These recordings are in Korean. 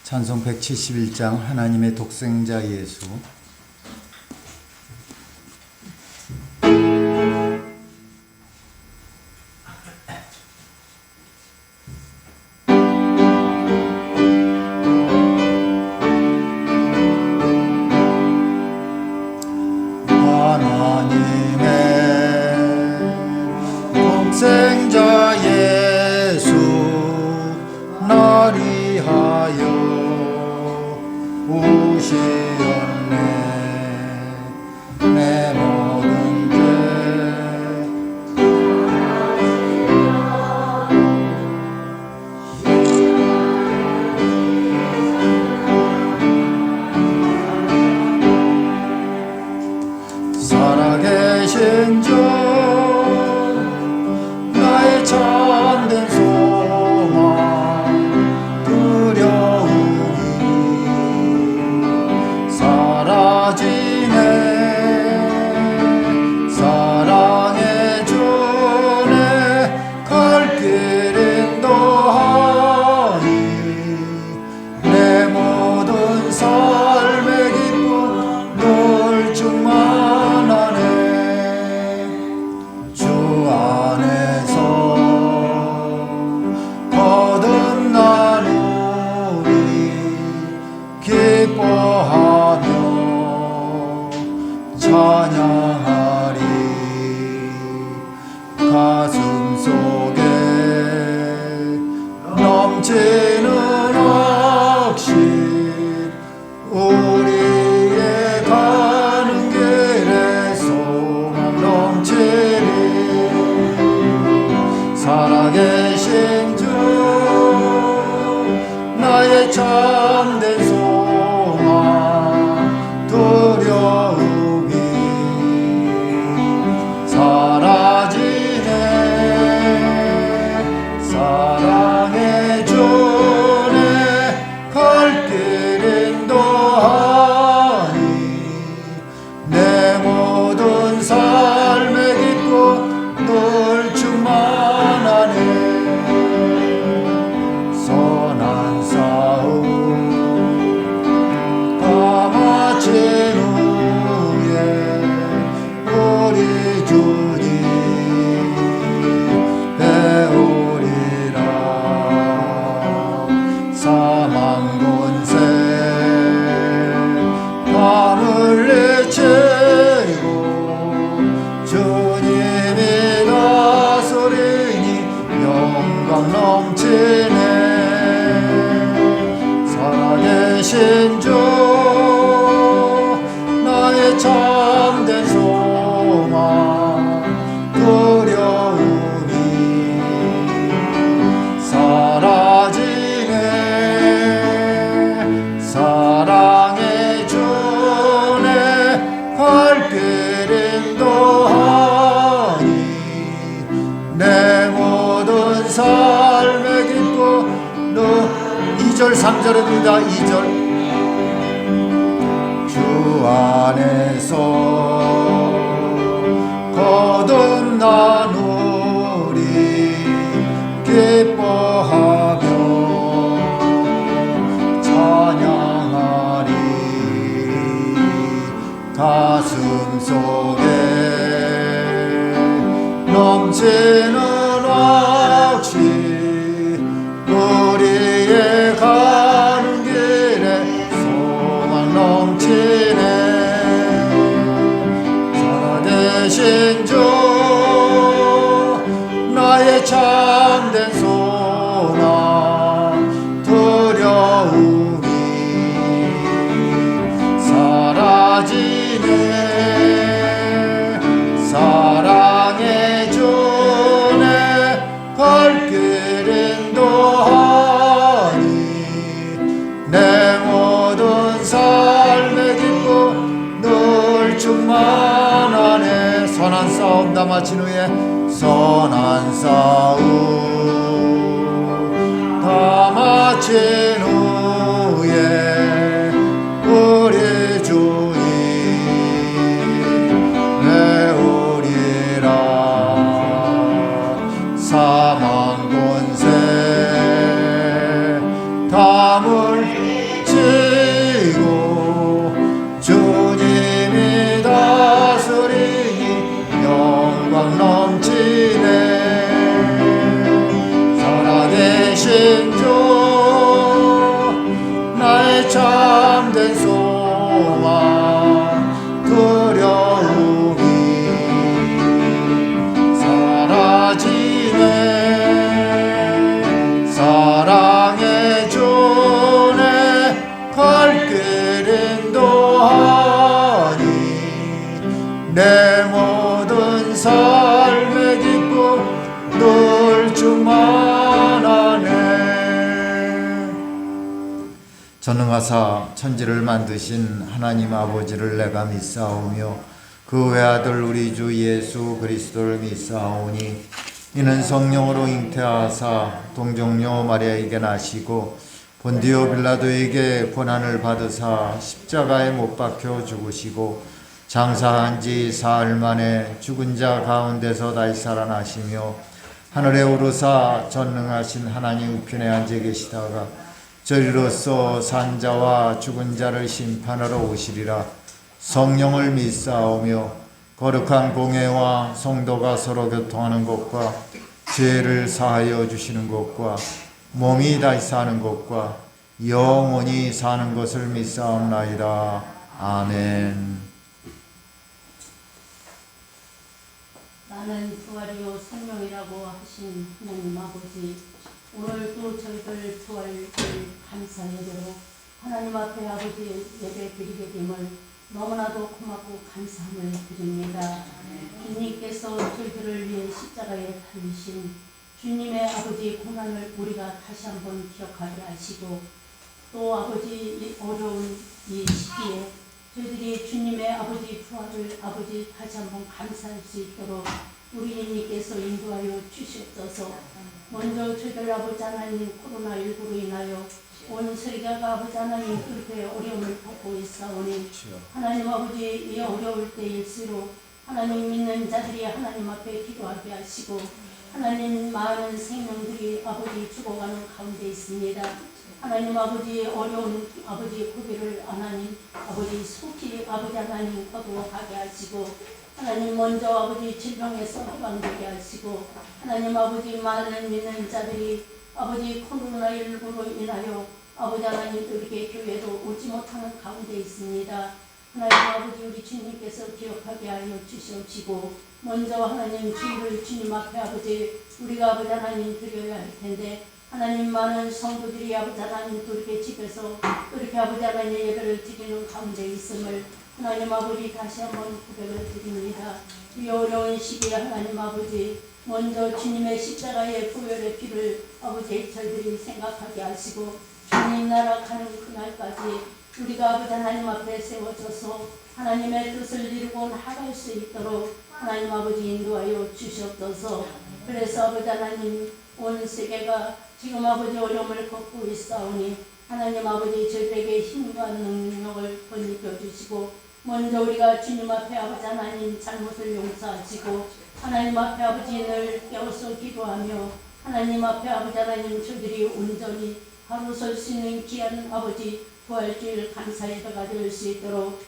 찬송 171장 하나님의 독생자 예수. 하나님의 독생자 예수 나를 위하여 오시었네. 내 모든 죄 살아계신 주 나의 참된 소망 두려움이 사라지네. 사랑의 주네 갈 길 인도하니 내 모든 삶의 기쁨 늘 충만하네. 주 안에서 거듭난 우리 기뻐하며 찬양하리. 가슴 속에 넘치는 확신 우리의 가는 길에 소망 넘치리. 살아계신 주 나의 참된 소망 두려움이 사라지네. 사랑의 주네 갈 길 인도하니 내 모든 삶의 기쁨 늘 충만하네. 선한 싸움 다 마친 후에 우리 주님 배우리라. 사망 권세 다 물리치고 주님이 다스리니 영광 넘치네. 살아계신 주 나의 참된 소망 두려움이 사라지네. 사랑의 주네 갈 길 인도하니 내 모든 삶의 기쁨 너 2절 3절입니다. 2절 주 안에서 거듭난 우리 기뻐하며 찬양하리. 가슴 속에 넘치는 확신 우리의 가는 길에 소망 넘치네. 살아계신 주 나의 참된 소망 두려움이 사라지네. 사랑의 주네 갈 길 인도하니 내 모든 삶의 기쁨 늘 충만하네. 선한 싸움 다 마친 후에 선한 싸움 다 마친 후에 우리 주님 배우리라. 사망 권세 다 물리치고 전능하사 천지를 만드신 하나님 아버지를 내가 믿사오며 그 외아들 우리 주 예수 그리스도를 믿사오니 이는 성령으로 잉태하사 동정녀 마리아에게 나시고 본디오 빌라도에게 고난을 받으사 십자가에 못 박혀 죽으시고 장사한 지 사흘 만에 죽은 자 가운데서 다시 살아나시며 하늘에 오르사 전능하신 하나님 우편에 앉아 계시다가 저리로서 산자와 죽은 자를 심판하러 오시리라. 성령을 믿사오며 거룩한 공회와 성도가 서로 교통하는 것과 죄를 사하여 주시는 것과 몸이 다시 사는 것과 영원히 사는 것을 믿사옵나이다. 아멘. 나는 부활이요 생명이라고 하신 하나님 아버지, 오늘도 저희들 부활을 감사해드려 하나님 앞에 아버지 예배 드리게 됨을 너무나도 고맙고 감사함을 드립니다. 주님께서 저희들을 위해 십자가에 달리신 주님의 아버지 고난을 우리가 다시 한번 기억하게 하시고, 또 아버지 어려운 이 시기에 저희들이 주님의 아버지 부활을 아버지 다시 한번 감사할 수 있도록 우리 주님께서 인도하여 주시옵소서. 먼저 저희들 아버지 하나님 코로나19로 인하여 온 세계가 아버지 하나님 그렇게 어려움을 겪고 있사오니 하나님 아버지 이 어려울 때일수록 하나님 믿는 자들이 하나님 앞에 기도하게 하시고, 하나님 많은 생명들이 아버지 죽어가는 가운데 있습니다. 하나님 아버지 어려운 아버지 고비를 하나님 아버지 속히 아버지 하나님 거두어가게 하시고, 하나님 먼저 아버지 질병에서 해방되게 하시고, 하나님 아버지 많은 믿는 자들이 아버지 코로나19로 인하여 아버지 하나님 또 이렇게 교회도 오지 못하는 가운데 있습니다. 하나님 아버지 우리 주님께서 기억하게 하여 주시옵시고, 먼저 하나님 주일을 주님 앞에 아버지 우리가 아버지 하나님 드려야 할 텐데, 하나님 많은 성도들이 아버지 하나님 또 이렇게 집에서 또 이렇게 아버지 하나님 예배를 드리는 가운데 있음을 하나님 아버지 다시 한번 고백을 드립니다. 이 어려운 시기에 하나님 아버지 먼저 주님의 십자가의 보혈의 피를 아버지 저희들이 생각하게 하시고, 주님 나라 가는 그날까지 우리가 아버지 하나님 앞에 세워져서 하나님의 뜻을 이루고 나아갈 수 있도록 하나님 아버지 인도하여 주시옵소서. 그래서 아버지 하나님 온 세계가 지금 아버지 어려움을 겪고 있사오니 하나님 아버지 저희들에게 힘과 능력을 건립해 주시고, 먼저 우리가 주님 앞에 아버지 하나님 잘못을 용서하시고 하나님 앞에 아버지 늘 깨어서 기도하며 하나님 앞에 아버지 하나님 저희들이 온전히 바로 설 수 있는 귀한 아버지 부활주일 감사의 배가 될 수 있도록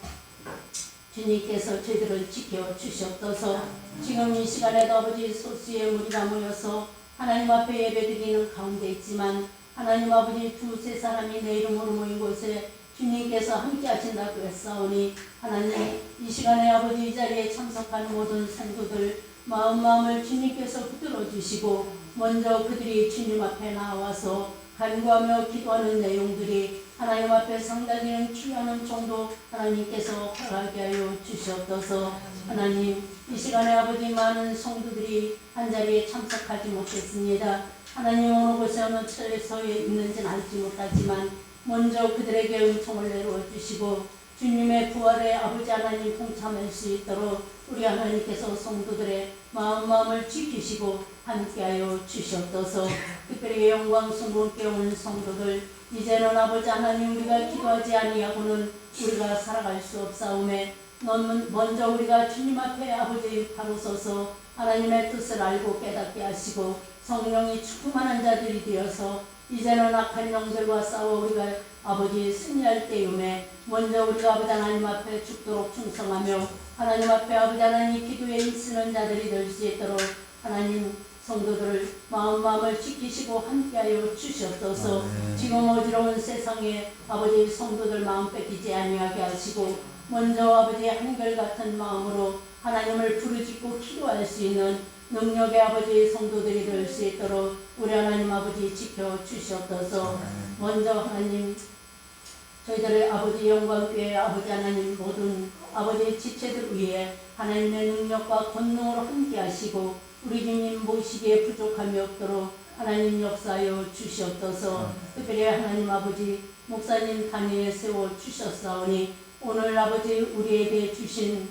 주님께서 저희들을 지켜주시옵소서. 지금 이 시간에도 아버지 소수의 무리가 모여서 하나님 앞에 예배드리는 가운데 있지만 하나님 아버지 두세 사람이 내 이름으로 모인 곳에 주님께서 함께 하신다고 했사오니 하나님 이 시간에 아버지 이 자리에 참석하는 모든 성도들 마음을 주님께서 붙들어 주시고, 먼저 그들이 주님 앞에 나와서 간구하며 기도하는 내용들이 하나님 앞에 상당히 귀하는 정도 하나님께서 허락하게 하여 주시옵소서. 하나님 이 시간에 아버지 많은 성도들이 한자리에 참석하지 못했습니다. 하나님 어느 곳에 어느 처에서 있는지는 알지 못하지만 먼저 그들에게 은총을 내려 주시고 주님의 부활에 아버지 하나님 동참할 수 있도록 우리 하나님께서 성도들의 마음을 지키시고 함께하여 주시옵소서. 특별히 영광 성공께 온 성도들, 이제는 아버지 하나님 우리가 기도하지 아니하고는 우리가 살아갈 수 없사오매 먼저 우리가 주님 앞에 아버지 바로 서서 하나님의 뜻을 알고 깨닫게 하시고 성령이 충만한 자들이 되어서 이제는 악한 영들과 싸워 우리가 아버지 승리할 때임에 먼저 우리가 아버지 하나님 앞에 죽도록 충성하며 하나님 앞에 아버지 하나님 기도에 있는 자들이 될 수 있도록 하나님 성도들을 마음을 지키시고 함께하여 주시옵소서. 지금 어지러운 세상에 아버지 성도들 마음 뺏기지 아니하게 하시고 먼저 아버지 한결같은 마음으로 하나님을 부르짖고 기도할 수 있는 능력의 아버지 성도들이 될 수 있도록 우리 하나님 아버지 지켜주시옵소서. 먼저 하나님 저희들의 아버지 영광교회 아버지 하나님 모든 아버지 지체들 위해 하나님의 능력과 권능으로 함께 하시고 우리 주님 모시기에 부족함이 없도록 하나님 역사하여 주시옵소서. 특별히 하나님 아버지 목사님 단위에 세워 주셨사오니 오늘 아버지 우리에게 주신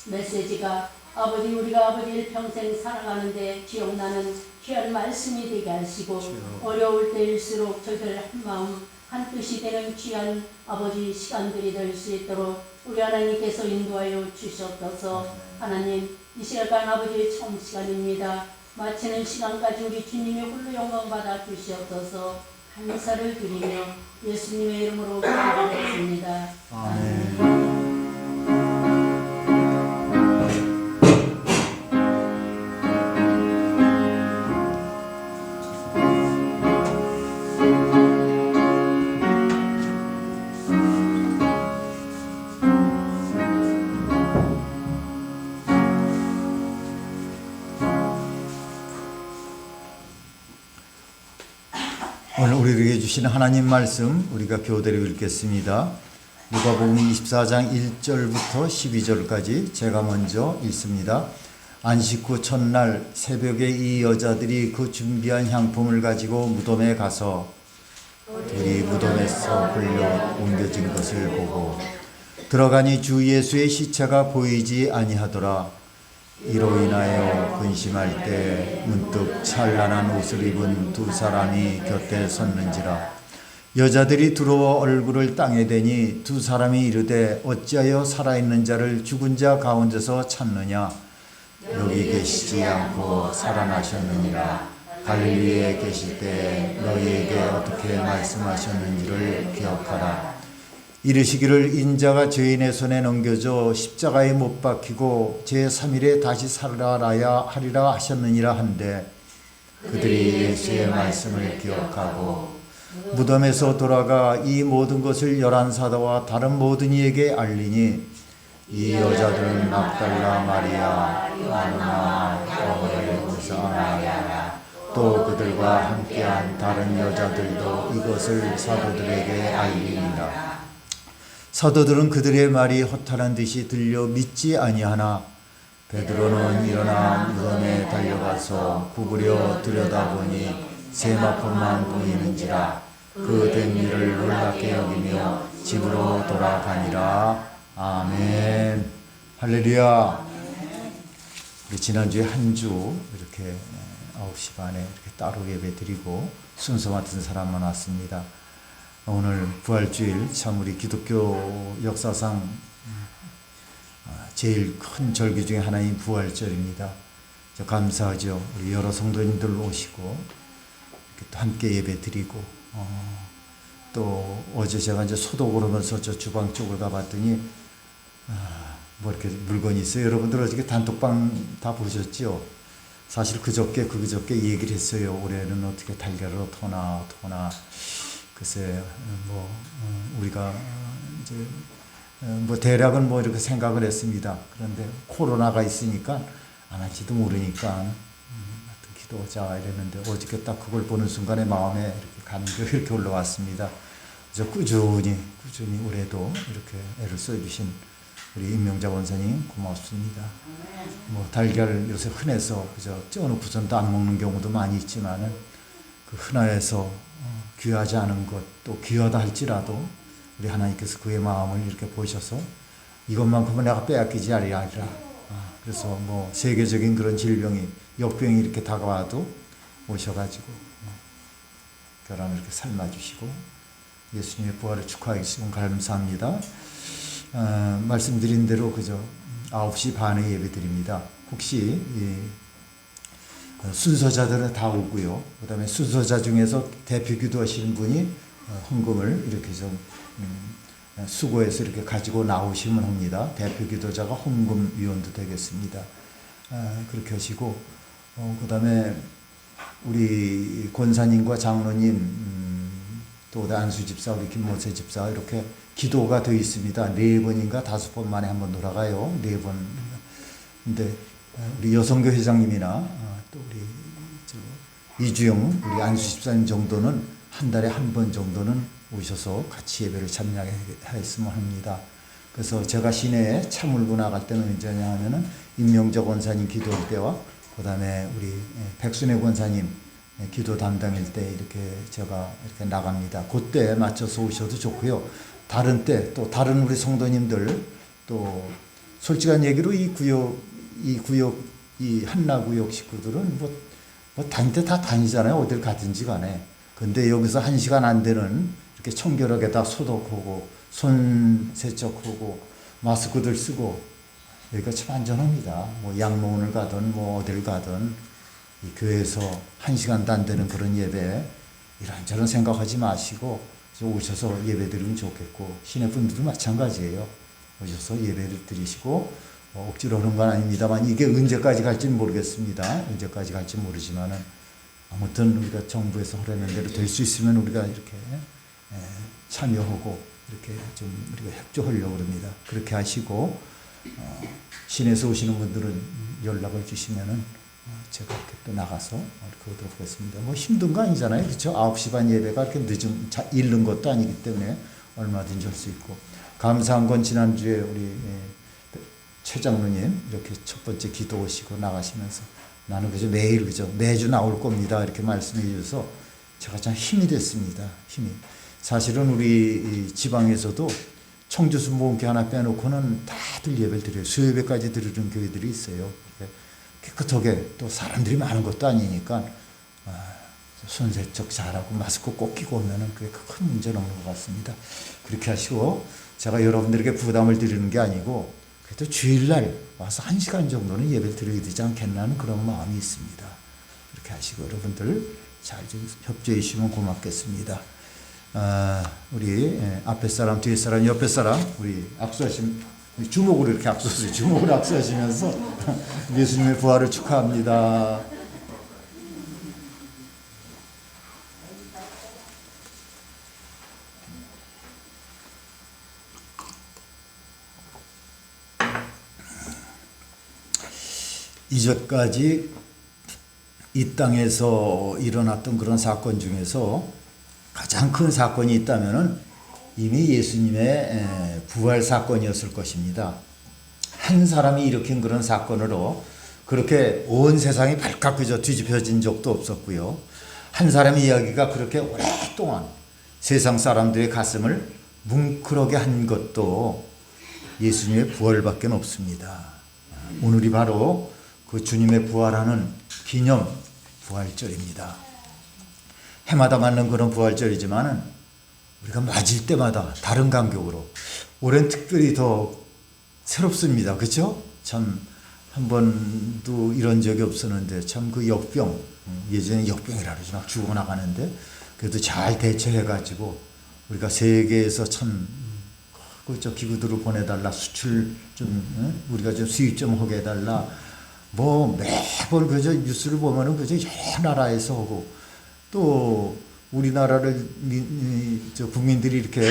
메시지가 아버지 우리가 아버지 평생 살아가는데 기억나는 귀한 말씀이 되게 하시고 어려울 때일수록 저희들 한 마음 한 뜻이 되는 귀한 아버지 시간들이 될 수 있도록 우리 하나님께서 인도하여 주시옵소서. 하나님 이 시간 아버지의 처음 시간입니다. 마치는 시간까지 우리 주님의 홀로 영광 받아 주시옵소서. 감사를 드리며 예수님의 이름으로 기도드렸습니다. 아멘. 오늘 우리에게 주신 하나님 말씀 우리가 교대로 읽겠습니다. 누가복음 24장 1절부터 12절까지 제가 먼저 읽습니다. 안식 후 첫날 새벽에 이 여자들이 그 준비한 향품을 가지고 무덤에 가서 둘이 무덤에서 끌려 옮겨진 것을 보고 들어가니 주 예수의 시체가 보이지 아니하더라. 이로 인하여 근심할 때 문득 찬란한 옷을 입은 두 사람이 곁에 섰는지라. 여자들이 들어와 얼굴을 땅에 대니 두 사람이 이르되 어찌하여 살아있는 자를 죽은 자 가운데서 찾느냐. 여기 계시지 않고 살아나셨느니라. 갈릴리에 계실 때 너희에게 어떻게 말씀하셨는지를 기억하라. 이르시기를 인자가 죄인의 손에 넘겨져 십자가에 못 박히고 제3일에 다시 살아나야 하리라 하셨느니라 한데 그들이 예수의 말씀을 기억하고 무덤에서 돌아가 이 모든 것을 11사도와 다른 모든 이에게 알리니 이 여자들은 막달라 마리아, 요한나, 여호레고사 마리아 또 그들과 함께한 다른 여자들도 이것을 사도들에게 알리니라. 사도들은 그들의 말이 허탄한 듯이 들려 믿지 아니하나 베드로는 일어나 무덤에 달려가서 구부려 들여다보니 세마포만 보이는지라. 그 된 일을 놀랍게 여기며 집으로 돌아가니라. 아멘. 할렐루야. 우리 지난주에 한 주 이렇게 9시 반에 이렇게 따로 예배 드리고 순서 맡은 사람만 왔습니다. 오늘 부활주일 참 우리 기독교 역사상 제일 큰 절기 중에 하나인 부활절입니다. 감사하죠. 우리 여러 성도님들 오시고 또 함께 예배 드리고 또 어제 제가 이제 소독을 하면서 저 주방 쪽을 가봤더니 뭐 이렇게 물건이 있어요. 여러분들 어저께 단톡방 다 보셨죠? 사실 그저께 얘기를 했어요. 올해는 어떻게 달걀을 어떡하나 글쎄 우리가 이제 뭐 대략은 뭐 이렇게 생각을 했습니다. 그런데 코로나가 있으니까 안 할지도 모르니까 기도하자 이랬는데 어저께 딱 그걸 보는 순간에 마음에 이렇게 감격이 이렇게 올라왔습니다. 그래서 꾸준히 올해도 이렇게 애를 써주신 우리 임명자 원사님 고맙습니다. 뭐 달걀 요새 흔해서 그저 쪄놓고선도 안 먹는 경우도 많이 있지만은 그 흔해서 귀하지 않은 것, 또 귀하다 할지라도 우리 하나님께서 그의 마음을 이렇게 보셔서 이것만큼은 내가 빼앗기지 아니라. 그래서 뭐 세계적인 그런 질병이 역병이 이렇게 다가와도 오셔가지고 결혼을 이렇게 삶아주시고 예수님의 부활을 축하해 주시면 감사합니다. 말씀드린 대로 그저 9시 반에 예배 드립니다. 혹시 순서자들은 다 오고요. 그 다음에 순서자 중에서 대표 기도하시는 분이 헌금을 이렇게 좀 수고해서 이렇게 가지고 나오시면 합니다. 대표 기도자가 헌금 위원도 되겠습니다. 그렇게 하시고 그 다음에 우리 권사님과 장로님 또 안수 집사 우리 김모세 집사 이렇게 기도가 되어 있습니다. 4번인가 5번 만에 한번 돌아가요. 4번. 근데 우리 여성교 회장님이나 또 우리 이주영 우리 안수 집사님 정도는 한 달에 한 번 정도는 오셔서 같이 예배를 참여했으면 합니다. 그래서 제가 시내에 차 몰고 나갈 때는 언제냐 하면은 임명적 권사님 기도할 때와 그 다음에 우리 백순애 권사님 기도 담당일 때 이렇게 제가 이렇게 나갑니다. 그때 맞춰서 오셔도 좋고요. 다른 때 또 다른 우리 성도님들 또 솔직한 얘기로 이 한라구역 식구들은 뭐 다닐 때 다 다니잖아요. 어딜 가든지 간에. 근데 여기서 1시간 안 되는 이렇게 청결하게 다 소독하고 손 세척하고 마스크들 쓰고 여기가 참 안전합니다. 뭐 양로원을 가든 뭐 어딜 가든 이 교회에서 1시간도 안 되는 그런 예배 이런저런 생각하지 마시고 오셔서 예배 드리면 좋겠고 시내 분들도 마찬가지예요. 오셔서 예배를 드리시고 억지로 하는 건 아닙니다만 이게 언제까지 갈지는 모르겠습니다. 언제까지 갈지 모르지만은 아무튼 우리가 정부에서 하려는 대로 될 수 있으면 우리가 이렇게 참여하고 이렇게 좀 우리가 협조하려고 합니다. 그렇게 하시고 시내에서 오시는 분들은 연락을 주시면은 제가 이렇게 또 나가서 이렇게 오도록 하겠습니다. 뭐 힘든 거 아니잖아요. 그렇죠? 9시 반 예배가 이렇게 잃는 것도 아니기 때문에 얼마든지 할 수 있고 감사한 건 지난주에 우리 최 장로님 이렇게 첫 번째 기도 오시고 나가시면서 나는 매주 나올 겁니다. 이렇게 말씀해 주셔서 제가 참 힘이 됐습니다. 힘이. 사실은 우리 지방에서도 청주순복음교회 하나 빼놓고는 다들 예배를 드려요. 수요예배까지 드리는 교회들이 있어요. 깨끗하게 또 사람들이 많은 것도 아니니까 손 세척 잘하고 마스크 꼭 끼고 오면은 그게 큰 문제는 없는 것 같습니다. 그렇게 하시고 제가 여러분들에게 부담을 드리는 게 아니고 그래도 주일날 와서 1시간 정도는 예배를 드려야 되지 않겠나는 그런 마음이 있습니다. 그렇게 하시고 여러분들 잘 좀 협조해 주시면 고맙겠습니다. 우리 앞에 사람, 뒤에 사람, 옆에 사람 우리 주먹으로 이렇게 악수하세요. 주먹으로 악수하시면서 예수님의 부활을 축하합니다. 이전까지 이 땅에서 일어났던 그런 사건 중에서 가장 큰 사건이 있다면은 이미 예수님의 부활 사건이었을 것입니다. 한 사람이 일으킨 그런 사건으로 그렇게 온 세상이 발칵 그저 뒤집혀진 적도 없었고요. 한 사람의 이야기가 그렇게 오랫동안 세상 사람들의 가슴을 뭉클하게 한 것도 예수님의 부활밖에 없습니다. 오늘이 바로 그 주님의 부활하는 기념 부활절입니다. 해마다 맞는 그런 부활절이지만은 우리가 맞을 때마다 다른 간격으로 올해는 특별히 더 새롭습니다. 그렇죠? 참 한 번도 이런 적이 없었는데 참 그 역병 예전에 역병이라 그러지 막 죽어나가는데 그래도 잘 대처해가지고 우리가 세계에서 참 그저 기구들을 보내달라 수출 좀 우리가 좀 수입 좀 하게 해달라 뭐 매번 그저 뉴스를 보면은 그저 여러 나라에서 오고 또 우리나라를 국민들이 이렇게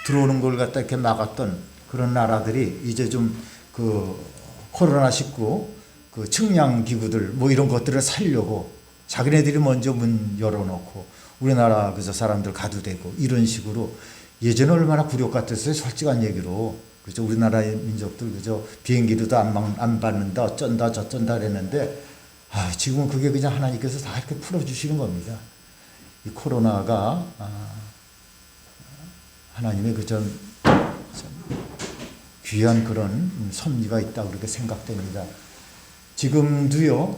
들어오는 걸 갖다 이렇게 막았던 그런 나라들이 이제 좀 그 코로나19 그 측량 기구들 뭐 이런 것들을 살려고 자기네들이 먼저 문 열어놓고 우리나라 그저 사람들 가도 되고 이런 식으로 예전에 얼마나 굴욕 같았어요. 솔직한 얘기로. 그죠? 우리나라의 민족들 그저 비행기로도 안 받는다 어쩐다 저쩐다 그랬는데 지금은 그게 그냥 하나님께서 다 이렇게 풀어주시는 겁니다. 이 코로나가 하나님의 귀한 그런 섭리가 있다고 그렇게 생각됩니다. 지금도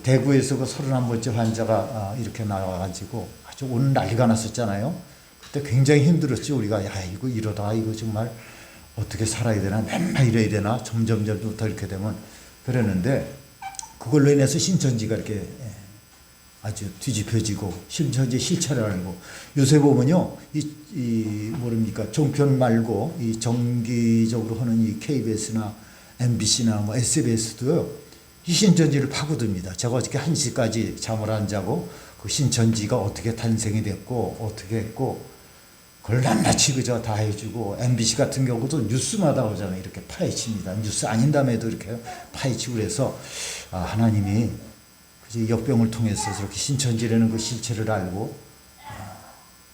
대구에서 그 31번째 환자가 이렇게 나와가지고 아주 오늘 난리가 났었잖아요. 그때 굉장히 힘들었죠. 우리가 이거 이러다 이거 정말 어떻게 살아야 되나 맨날 이래야 되나 점점 더 이렇게 되면 그랬는데 그걸로 인해서 신천지가 이렇게 아주 뒤집혀지고 신천지 실체를 알고 요새 보면요 모릅니까 종편 말고 이 정기적으로 하는 이 KBS나 MBC나 뭐 SBS도요 이 신천지를 파고듭니다. 제가 어저께 1시까지 잠을 안 자고 그 신천지가 어떻게 탄생이 됐고 어떻게 했고 그걸 낱낱이 그저 다 해주고 MBC 같은 경우도 뉴스마다 오잖아요. 이렇게 파헤칩니다. 뉴스 아닌 다음에도 이렇게 파헤치고 그래서 하나님이 역병을 통해서 저렇게 신천지라는 그 실체를 알고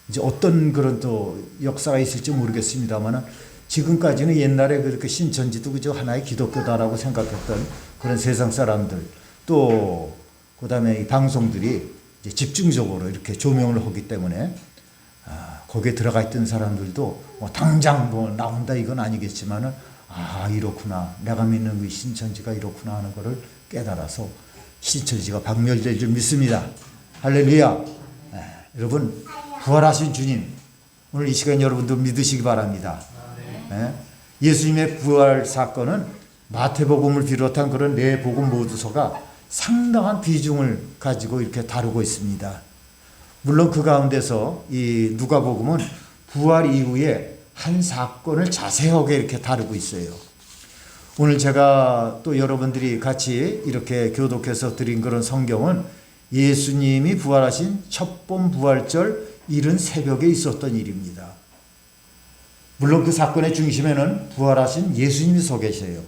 이제 어떤 그런 또 역사가 있을지 모르겠습니다만은 지금까지는 옛날에 그렇게 신천지도 그저 하나의 기독교다라고 생각했던 그런 세상 사람들 또 그다음에 이 방송들이 이제 집중적으로 이렇게 조명을 하기 때문에 거기에 들어가 있던 사람들도 뭐 당장 뭐 나온다 이건 아니겠지만은 이렇구나, 내가 믿는 그 신천지가 이렇구나 하는 것을 깨달아서 신천지가 박멸될 줄 믿습니다. 할렐루야. 여러분, 부활하신 주님, 오늘 이 시간 여러분도 믿으시기 바랍니다. 예수님의 부활 사건은 마태복음을 비롯한 그런 네 복음 모두서가 상당한 비중을 가지고 이렇게 다루고 있습니다. 물론 그 가운데서 이 누가복음은 부활 이후에 한 사건을 자세하게 이렇게 다루고 있어요. 오늘 제가 또 여러분들이 같이 이렇게 교독해서 드린 그런 성경은 예수님이 부활하신 첫 번 부활절 이른 새벽에 있었던 일입니다. 물론 그 사건의 중심에는 부활하신 예수님이 서 계세요.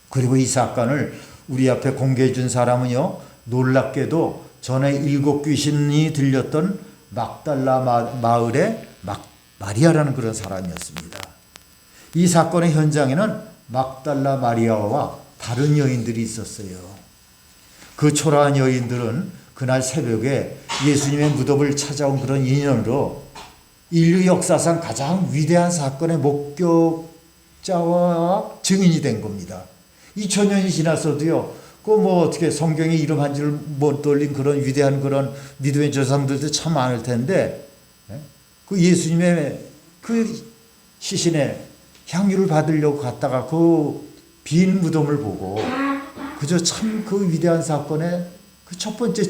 그리고 이 사건을 우리 앞에 공개해 준 사람은요, 놀랍게도 전에 7 귀신이 들렸던 막달라 마을의 마리아라는 그런 사람이었습니다. 이 사건의 현장에는 막달라 마리아와 다른 여인들이 있었어요. 그 초라한 여인들은 그날 새벽에 예수님의 무덤을 찾아온 그런 인연으로 인류 역사상 가장 위대한 사건의 목격자와 증인이 된 겁니다. 2000년이 지났어도요, 어떻게 성경에 이름 한 줄 못 돌린 그런 위대한 그런 믿음의 조상들도 참 많을 텐데, 그 예수님의 그 시신에 향유를 받으려고 갔다가 그 빈 무덤을 보고 그저 참 그 위대한 사건의 그 첫 번째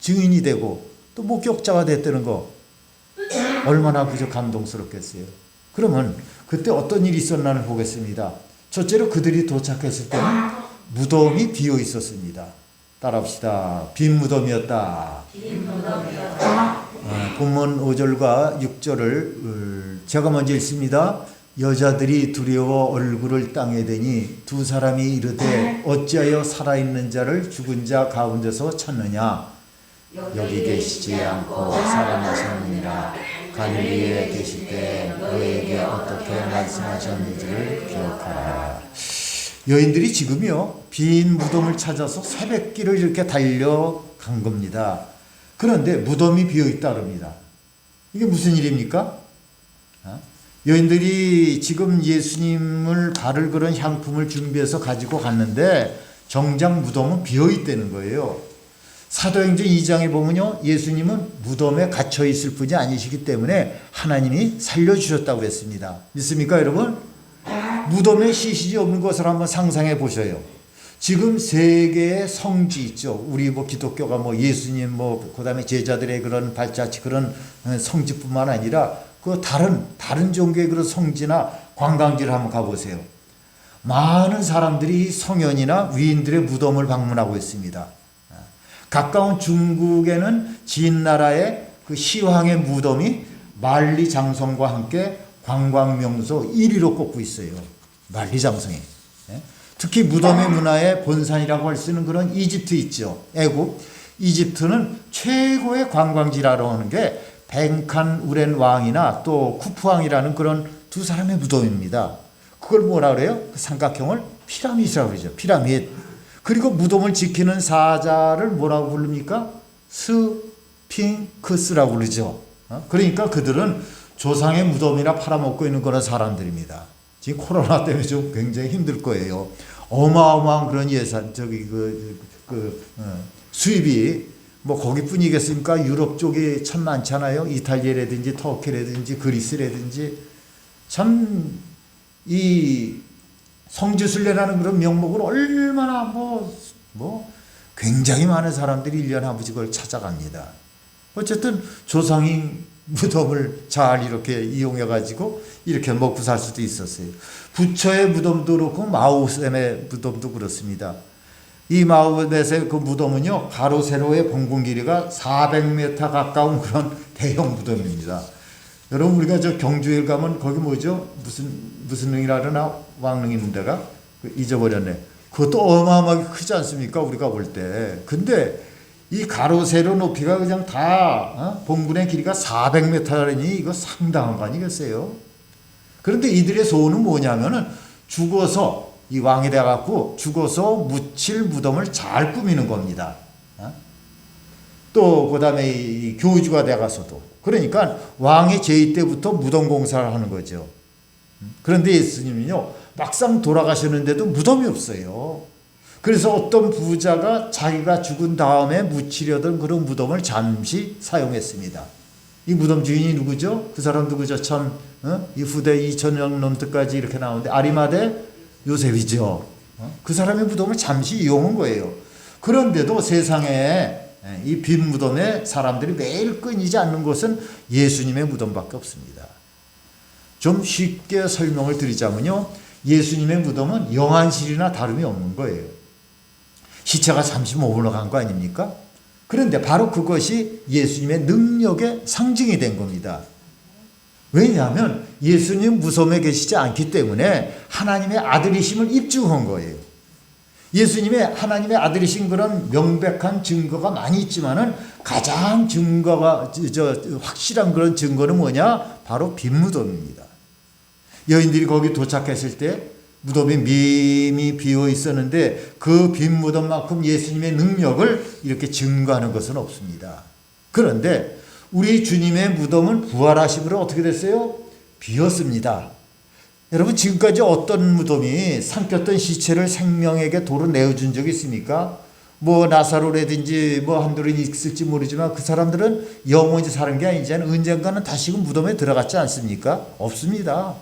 증인이 되고 또 목격자가 됐다는 거 얼마나 그저 감동스럽겠어요. 그러면 그때 어떤 일이 있었나를 보겠습니다. 첫째로 그들이 도착했을 때는 무덤이 비어 있었습니다. 따라합시다. 빈 무덤이었다. 본문 5절과 6절을 제가 먼저 읽습니다. 여자들이 두려워 얼굴을 땅에 대니 두 사람이 이르되 어찌하여 살아있는 자를 죽은 자 가운데서 찾느냐. 여기 계시지 않고 살아나셨느니라. 갈릴리에 계실 때 너에게 어떻게 말씀하셨는지를 기억하라. 여인들이 지금요, 빈 무덤을 찾아서 새벽길을 이렇게 달려간 겁니다. 그런데 무덤이 비어있다 그럽니다. 이게 무슨 일입니까? 여인들이 지금 예수님을 바를 그런 향품을 준비해서 가지고 갔는데 정작 무덤은 비어있다는 거예요. 사도행전 2장에 보면요, 예수님은 무덤에 갇혀 있을 분이 아니시기 때문에 하나님이 살려주셨다고 했습니다. 믿습니까, 여러분? 무덤에 시신이 없는 것을 한번 상상해 보셔요. 지금 세계의 성지 있죠. 우리 기독교가 예수님 그다음에 제자들의 그런 발자취 그런 성지뿐만 아니라 그 다른 종교의 그런 성지나 관광지를 한번 가보세요. 많은 사람들이 성현이나 위인들의 무덤을 방문하고 있습니다. 가까운 중국에는 진나라의 그 시황의 무덤이 만리장성과 함께 관광명소 1위로 꼽고 있어요. 만리장성이. 특히 무덤의 문화의 본산이라고 할 수 있는 그런 이집트 있죠. 애굽. 이집트는 최고의 관광지라고 하는 게 벤칸 우렌 왕이나 또 쿠프 왕이라는 그런 두 사람의 무덤입니다. 그걸 뭐라 그래요? 그 삼각형을 피라미드라고 그러죠. 피라미드. 그리고 무덤을 지키는 사자를 뭐라고 부릅니까? 스핑크스라고 그러죠. 그러니까 그들은 조상의 무덤이나 팔아먹고 있는 그런 사람들입니다. 지금 코로나 때문에 좀 굉장히 힘들 거예요. 어마어마한 그런 예산, 수입이 거기뿐이겠습니까? 유럽 쪽이 참 많잖아요. 이탈리아라든지 터키라든지 그리스라든지 참 이 성지순례라는 그런 명목으로 얼마나 굉장히 많은 사람들이 1년에 한 번씩 그걸 찾아갑니다. 어쨌든 조상이 무덤을 잘 이렇게 이용해가지고 이렇게 먹고 살 수도 있었어요. 부처의 무덤도 그렇고 마호셈의 무덤도 그렇습니다. 이 마호멧의 그 무덤은요, 가로 세로의 봉분 길이가 400m 가까운 그런 대형 무덤입니다. 여러분, 우리가 저 경주에 가면 거기 뭐죠? 무슨 능이라 그러나 왕릉 있는 데가 잊어버렸네. 그것도 어마어마하게 크지 않습니까? 우리가 볼 때. 근데 이 가로 세로 높이가 그냥 다 봉분의 길이가 400m라니 이거 상당한 거 아니겠어요? 그런데 이들의 소원은 뭐냐면은 죽어서 이 왕이 돼갖고 죽어서 묻힐 무덤을 잘 꾸미는 겁니다. 또 그다음에 이 교주가 돼가서도 그러니까 왕의 제위 때부터 무덤 공사를 하는 거죠. 그런데 예수님은요 막상 돌아가셨는데도 무덤이 없어요. 그래서 어떤 부자가 자기가 죽은 다음에 묻히려던 그런 무덤을 잠시 사용했습니다. 이 무덤 주인이 누구죠? 그 사람 누구죠? 참 이 후대 2000년 넘때까지 이렇게 나오는데 아리마대 요셉이죠. 그 사람의 무덤을 잠시 이용한 거예요. 그런데도 세상에 이 빈 무덤에 사람들이 매일 끊이지 않는 곳은 예수님의 무덤밖에 없습니다. 좀 쉽게 설명을 드리자면요. 예수님의 무덤은 영안실이나 다름이 없는 거예요. 시체가 잠시 머물러 간 거 아닙니까? 그런데 바로 그것이 예수님의 능력의 상징이 된 겁니다. 왜냐하면 예수님 무덤에 계시지 않기 때문에 하나님의 아들이심을 입증한 거예요. 예수님의 하나님의 아들이신 그런 명백한 증거가 많이 있지만은 가장 증거가 확실한 그런 증거는 뭐냐? 바로 빈 무덤입니다. 여인들이 거기 도착했을 때 무덤이 밈이 비어 있었는데 그 빈 무덤만큼 예수님의 능력을 이렇게 증거하는 것은 없습니다. 그런데 우리 주님의 무덤은 부활하심으로 어떻게 됐어요? 비었습니다. 여러분 지금까지 어떤 무덤이 삼켰던 시체를 생명에게 도로 내어준 적이 있습니까? 뭐 나사로라든지 뭐 한둘은 있을지 모르지만 그 사람들은 영원히 사는 게 아니지 언젠가는 다시금 무덤에 들어갔지 않습니까? 없습니다.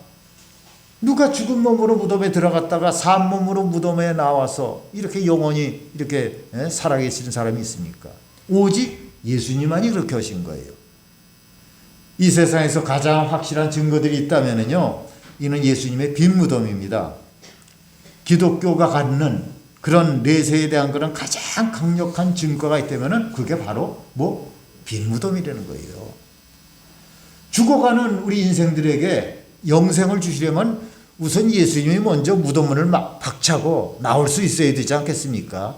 누가 죽은 몸으로 무덤에 들어갔다가 산 몸으로 무덤에 나와서 이렇게 영원히 이렇게 살아계시는 사람이 있습니까? 오직 예수님만이 그렇게 하신 거예요. 이 세상에서 가장 확실한 증거들이 있다면요, 이는 예수님의 빈 무덤입니다. 기독교가 갖는 그런 내세에 대한 그런 가장 강력한 증거가 있다면은 그게 바로 빈 무덤이라는 거예요. 죽어가는 우리 인생들에게 영생을 주시려면 우선 예수님이 먼저 무덤문을 막 박차고 나올 수 있어야 되지 않겠습니까?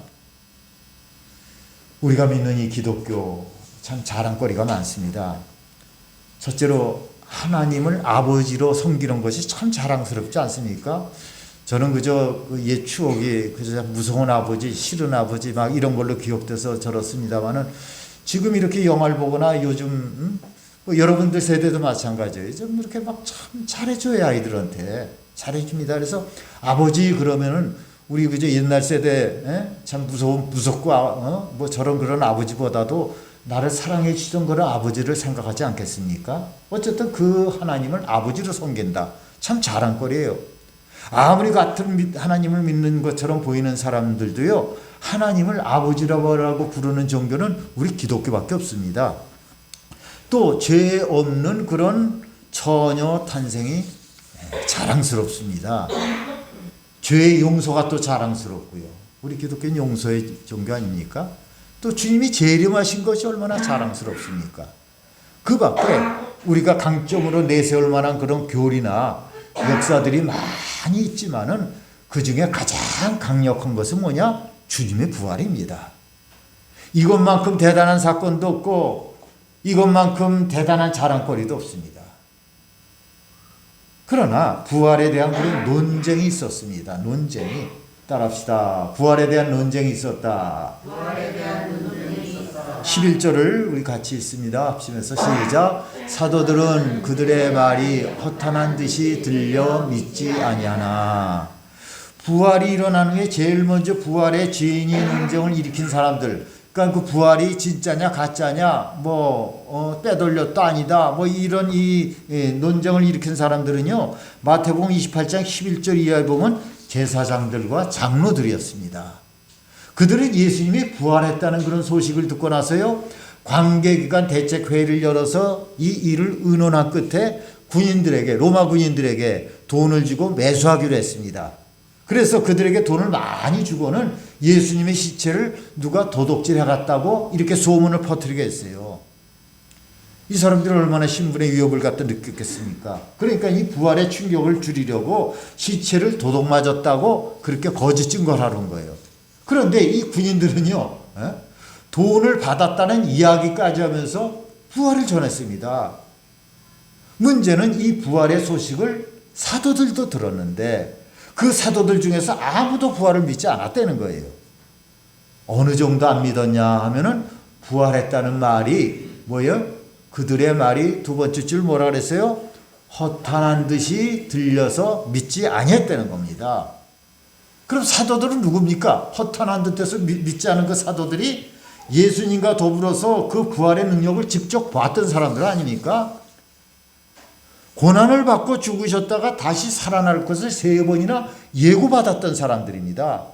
우리가 믿는 이 기독교 참 자랑거리가 많습니다. 첫째로 하나님을 아버지로 섬기는 것이 참 자랑스럽지 않습니까? 저는 그저 옛 추억이 그저 무서운 아버지, 싫은 아버지 막 이런 걸로 기억돼서 저렇습니다만은 지금 이렇게 영화를 보거나 요즘 뭐 여러분들 세대도 마찬가지예요. 좀 이렇게 막 참 잘해줘요. 아이들한테 잘해줍니다. 그래서 아버지 그러면은 우리 그저 옛날 세대 참 무섭고 뭐 저런 그런 아버지보다도 나를 사랑해 주던 그런 아버지를 생각하지 않겠습니까? 어쨌든 그 하나님을 아버지로 섬긴다. 참 자랑거리예요. 아무리 같은 하나님을 믿는 것처럼 보이는 사람들도요, 하나님을 아버지라고 부르는 종교는 우리 기독교밖에 없습니다. 또 죄 없는 그런 처녀 탄생이 자랑스럽습니다. 죄의 용서가 또 자랑스럽고요. 우리 기독교는 용서의 종교 아닙니까? 또 주님이 재림하신 것이 얼마나 자랑스럽습니까? 그 밖에 우리가 강점으로 내세울 만한 그런 교리나 역사들이 많이 있지만은 그 중에 가장 강력한 것은 뭐냐? 주님의 부활입니다. 이것만큼 대단한 사건도 없고 이것만큼 대단한 자랑거리도 없습니다. 그러나 부활에 대한 그런 논쟁이 있었습니다. 논쟁이. 따라합시다. 부활에 대한 논쟁이 있었다. 11절을 우리 같이 읽습니다. 합심해서 시작. 사도들은 그들의 말이 허탄한 듯이 들려 믿지 아니하나. 부활이 일어나는 게 제일 먼저 부활의 죄인이 논쟁을 일으킨 사람들. 그러니까 그 부활이 진짜냐 가짜냐 빼돌렸다 아니다 이런 이 논쟁을 일으킨 사람들은요, 마태복음 28장 11절 이하에 보면 제사장들과 장로들이었습니다. 그들은 예수님이 부활했다는 그런 소식을 듣고 나서요, 관계기관 대책회의를 열어서 이 일을 의논한 끝에 로마 군인들에게 돈을 주고 매수하기로 했습니다. 그래서 그들에게 돈을 많이 주고는 예수님의 시체를 누가 도둑질해 갔다고 이렇게 소문을 퍼뜨리게 했어요. 이 사람들은 얼마나 신분의 위협을 갖다 느꼈겠습니까? 그러니까 이 부활의 충격을 줄이려고 시체를 도둑 맞았다고 그렇게 거짓 증거를 하는 거예요. 그런데 이 군인들은요, 돈을 받았다는 이야기까지 하면서 부활을 전했습니다. 문제는 이 부활의 소식을 사도들도 들었는데 그 사도들 중에서 아무도 부활을 믿지 않았다는 거예요. 어느 정도 안 믿었냐 하면은 부활했다는 말이 뭐예요? 그들의 말이 두 번째 줄 뭐라 그랬어요? 허탄한 듯이 들려서 믿지 아니했다는 겁니다. 그럼 사도들은 누굽니까? 허탄한 듯해서 믿지 않은 그 사도들이 예수님과 더불어서 그 부활의 능력을 직접 봤던 사람들 아닙니까? 고난을 받고 죽으셨다가 다시 살아날 것을 3번이나 예고받았던 사람들입니다.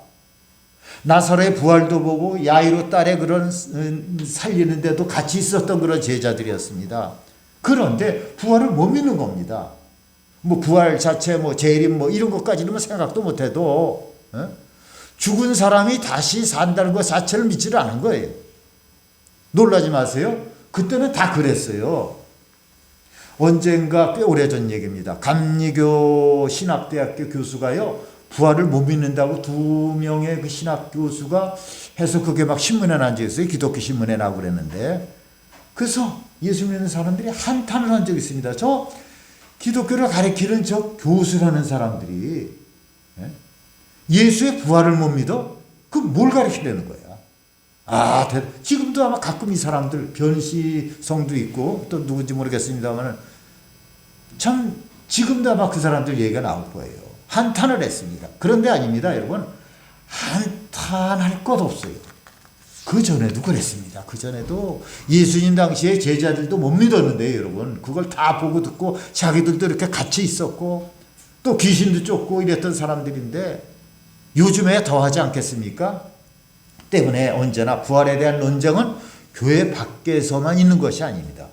나사로의 부활도 보고 야이로 딸의 그런 살리는데도 같이 있었던 그런 제자들이었습니다. 그런데 부활을 못 믿는 겁니다. 뭐 부활 자체 뭐 재림 뭐 이런 것까지는 생각도 못 해도 죽은 사람이 다시 산다는 것 자체를 믿지를 않은 거예요. 놀라지 마세요. 그때는 다 그랬어요. 언젠가 꽤 오래전 얘기입니다. 감리교 신학대학교 교수가요, 부활을 못 믿는다고 2명의 그 신학 교수가 해서 그게 막 신문에 난 적이 있어요. 기독교 신문에 나고 그랬는데. 그래서 예수 믿는 사람들이 한탄을 한 적이 있습니다. 저 기독교를 가리키는 저 교수라는 사람들이 예수의 부활을 못 믿어? 그 뭘 가리키려는 거야? 지금도 아마 가끔 이 사람들 변시성도 있고 또 누군지 모르겠습니다만 참 지금도 아마 그 사람들 얘기가 나올 거예요. 한탄을 했습니다. 그런데 아닙니다, 여러분. 한탄할 것 없어요. 그 전에도 그랬습니다. 그 전에도 예수님 당시에 제자들도 못 믿었는데요, 여러분. 그걸 다 보고 듣고 자기들도 이렇게 같이 있었고 또 귀신도 쫓고 이랬던 사람들인데 요즘에 더하지 않겠습니까? 때문에 언제나 부활에 대한 논쟁은 교회 밖에서만 있는 것이 아닙니다.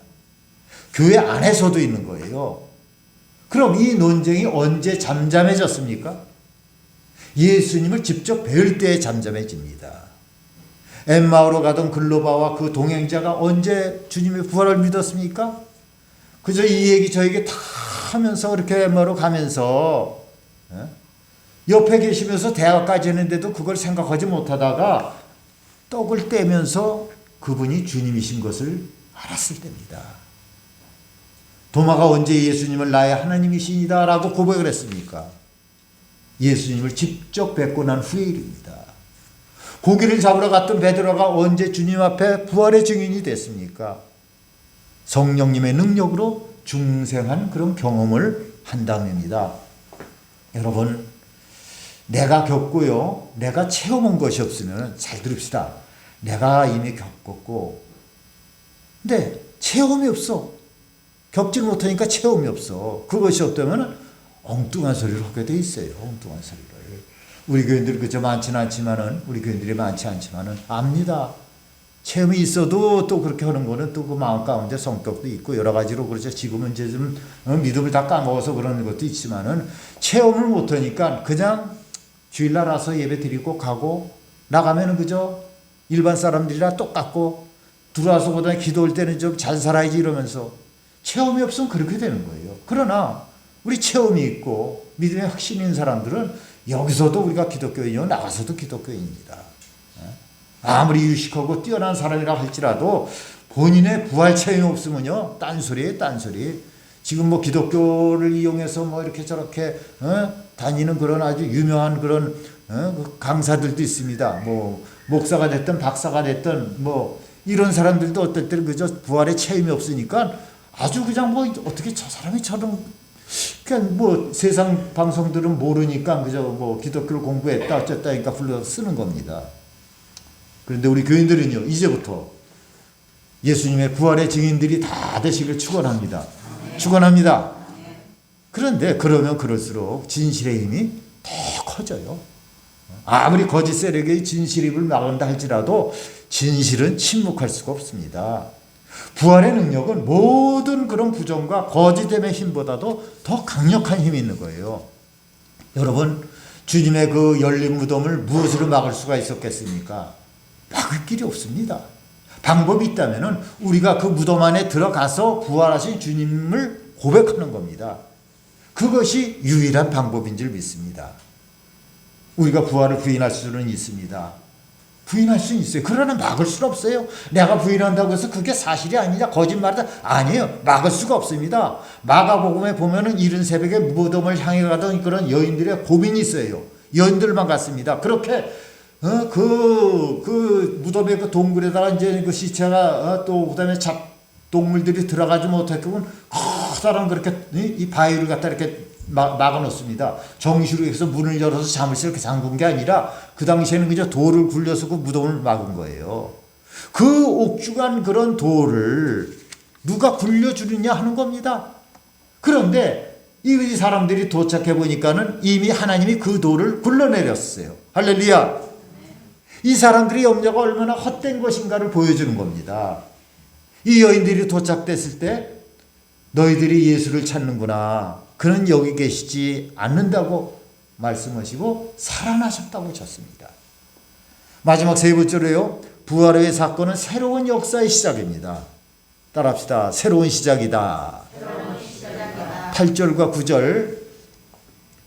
교회 안에서도 있는 거예요. 그럼 이 논쟁이 언제 잠잠해졌습니까? 예수님을 직접 뵐 때 잠잠해집니다. 엠마오로 가던 글로바와 그 동행자가 언제 주님의 부활을 믿었습니까? 그저 이 얘기 저 얘기 다 하면서 그렇게 엠마오로 가면서 옆에 계시면서 대화까지 했는데도 그걸 생각하지 못하다가 떡을 떼면서 그분이 주님이신 것을 알았을 때입니다. 도마가 언제 예수님을 나의 하나님이시니다 라고 고백을 했습니까? 예수님을 직접 뵙고 난 후의 일입니다. 고기를 잡으러 갔던 베드로가 언제 주님 앞에 부활의 증인이 됐습니까? 성령님의 능력으로 중생한 그런 경험을 한 다음입니다. 여러분, 내가 겪고요, 내가 체험한 것이 없으면 잘 들읍시다. 내가 이미 겪었고 근데 체험이 없어. 겪지 못하니까 체험이 없어. 그것이 없다면 엉뚱한 소리를 하게 돼 있어요. 엉뚱한 소리를. 우리 교인들 그저 많지는 않지만은, 우리 교인들이 많지 않지만은 압니다. 체험이 있어도 또 그렇게 하는 거는 또 그 마음 가운데 성격도 있고 여러 가지로 그렇죠. 지금은 이제 좀 믿음을 다 까먹어서 그런 것도 있지만은 체험을 못하니까 그냥 주일날 와서 예배 드리고 가고 나가면은 그저 일반 사람들이랑 똑같고 들어와서 보다 기도할 때는 좀 잘 살아야지 이러면서 체험이 없으면 그렇게 되는 거예요. 그러나 우리 체험이 있고 믿음의 확신이 있는 사람들은 여기서도 우리가 기독교인이요 나가서도 기독교인입니다. 아무리 유식하고 뛰어난 사람이라 할지라도 본인의 부활 체험이 없으면요 딴소리예요, 딴소리. 지금 뭐 기독교를 이용해서 뭐 이렇게 저렇게 다니는 그런 아주 유명한 그런 강사들도 있습니다. 뭐 목사가 됐든 박사가 됐든 뭐 이런 사람들도 어떨 때는 그저 부활의 체험이 없으니까 아주 그냥 뭐 어떻게 저 사람이 저런 그냥 뭐 세상 방송들은 모르니까 그저 뭐 기독교를 공부했다 어쨌다 하니까 불러 쓰는 겁니다. 그런데 우리 교인들은요 이제부터 예수님의 부활의 증인들이 다 되시길 축원합니다. 축원합니다. 그런데 그러면 그럴수록 진실의 힘이 더 커져요. 아무리 거짓 세력의 진실 입을 막은다 할지라도 진실은 침묵할 수가 없습니다. 부활의 능력은 모든 그런 부정과 거짓됨의 힘보다도 더 강력한 힘이 있는 거예요. 여러분, 주님의 그 열린 무덤을 무엇으로 막을 수가 있었겠습니까? 막을 길이 없습니다. 방법이 있다면 우리가 그 무덤 안에 들어가서 부활하신 주님을 고백하는 겁니다. 그것이 유일한 방법인 줄 믿습니다. 우리가 부활을 부인할 수는 있습니다. 부인할 수는 있어요. 그러나 막을 수는 없어요. 내가 부인한다고 해서 그게 사실이 아니냐 거짓말이다. 아니에요. 막을 수가 없습니다. 마가복음에 보면은 이른 새벽에 무덤을 향해 가던 그런 여인들의 고민이 있어요. 여인들만 갔습니다. 그렇게 그 무덤의 그 동굴에다가 이제 그 시체가 또 그다음에 동물들이 들어가지 못했고 커다란 그렇게 이 바위를 갖다 이렇게 막아 놓습니다. 정시로 해서 문을 열어서 자물쇠 이렇게 잠근 게 아니라 그 당시에는 그저 돌을 굴려서 그 무덤을 막은 거예요. 그 옥중한 그런 돌을 누가 굴려주느냐 하는 겁니다. 그런데 이 사람들이 도착해 보니까는 이미 하나님이 그 돌을 굴러내렸어요. 할렐루야. 이 사람들의 염려가 얼마나 헛된 것인가를 보여주는 겁니다. 이 여인들이 도착됐을 때 너희들이 예수를 찾는구나. 그는 여기 계시지 않는다고 말씀하시고 살아나셨다고 쳤습니다. 마지막 세 번째로요. 부활의 사건은 새로운 역사의 시작입니다. 따라합시다. 새로운 시작이다. 8절과 9절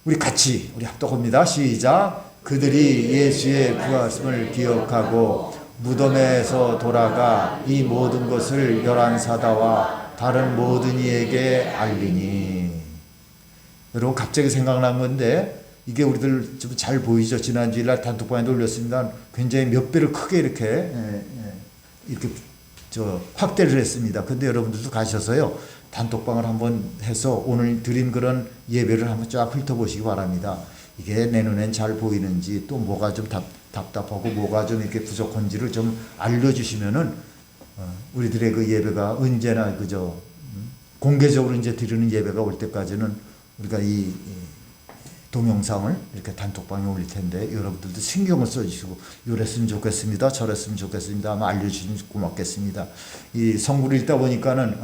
우리 같이 우리 합독합니다. 시작. 그들이 예수의 부활을 기억하고 무덤에서 돌아가 이 모든 것을 11사다와 다른 모든 이에게 알리니. 여러분 갑자기 생각난 건데 이게 우리들 좀 잘 보이죠. 지난 주일날 단톡방에 올렸습니다. 굉장히 몇 배를 크게 이렇게 확대를 했습니다. 근데 여러분들도 가셔서요. 단톡방을 한번 해서 오늘 드린 그런 예배를 한번 쫙 훑어보시기 바랍니다. 이게 내 눈엔 잘 보이는지 또 뭐가 좀 답답하고 뭐가 좀 이렇게 부족한지를 좀 알려주시면은 우리들의 그 예배가 언제나 그저 공개적으로 이제 드리는 예배가 올 때까지는 우리가 이 동영상을 이렇게 단톡방에 올릴 텐데 여러분들도 신경을 써주시고 이랬으면 좋겠습니다. 저랬으면 좋겠습니다. 아마 알려주시면 고맙겠습니다. 이 성구를 읽다 보니까는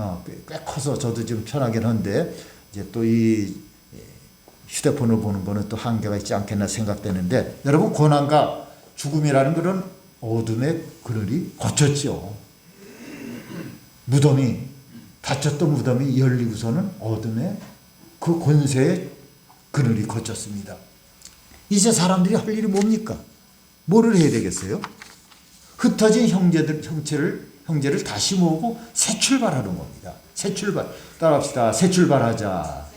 꽤 커서 저도 좀 편하긴 한데 이제 또 이 휴대폰을 보는 거는 또 한계가 있지 않겠나 생각되는데 여러분 고난과 죽음이라는 그런 어둠의 그늘이 거쳤죠. 무덤이 닫혔던 무덤이 열리고서는 어둠의 그 권세의 그늘이 거쳤습니다. 이제 사람들이 할 일이 뭡니까? 뭐를 해야 되겠어요? 흩어진 형제를 다시 모으고 새 출발하는 겁니다. 새 출발. 따라합시다. 새 출발하자.